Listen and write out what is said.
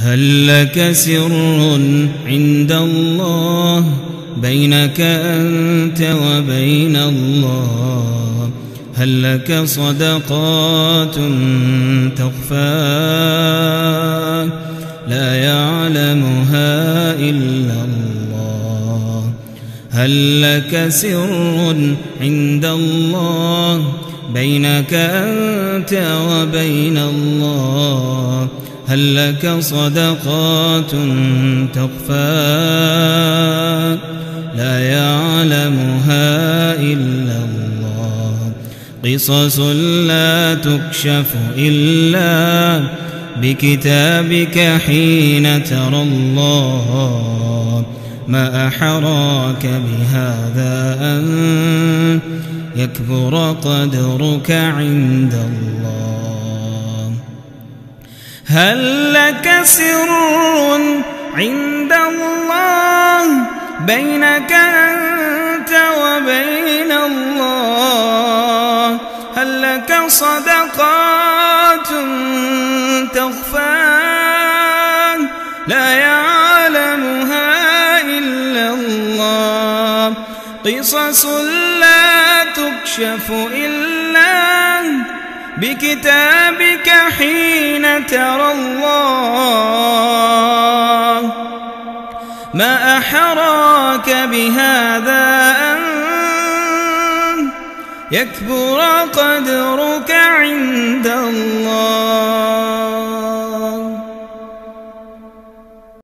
هل لك سر عند الله بينك أنت وبين الله؟ هل لك صدقات تخفى لا يعلمها إلا الله؟ هل لك سر عند الله بينك أنت وبين الله؟ هل لك صدقات تخفى لا يعلمها إلا الله؟ قصص لا تكشف إلا بكتابك حين ترى الله. ما أحراك بهذا أن يكبر قدرك عند الله؟ هل لك سر عند الله بينك أنت وبين الله؟ هل لك صدقات تخفى لا يعلمها إلا الله؟ قصص لا تكشف إلا بكتابك حين ترى الله. ما أحراك بهذا أن يكبر قدرك عند الله؟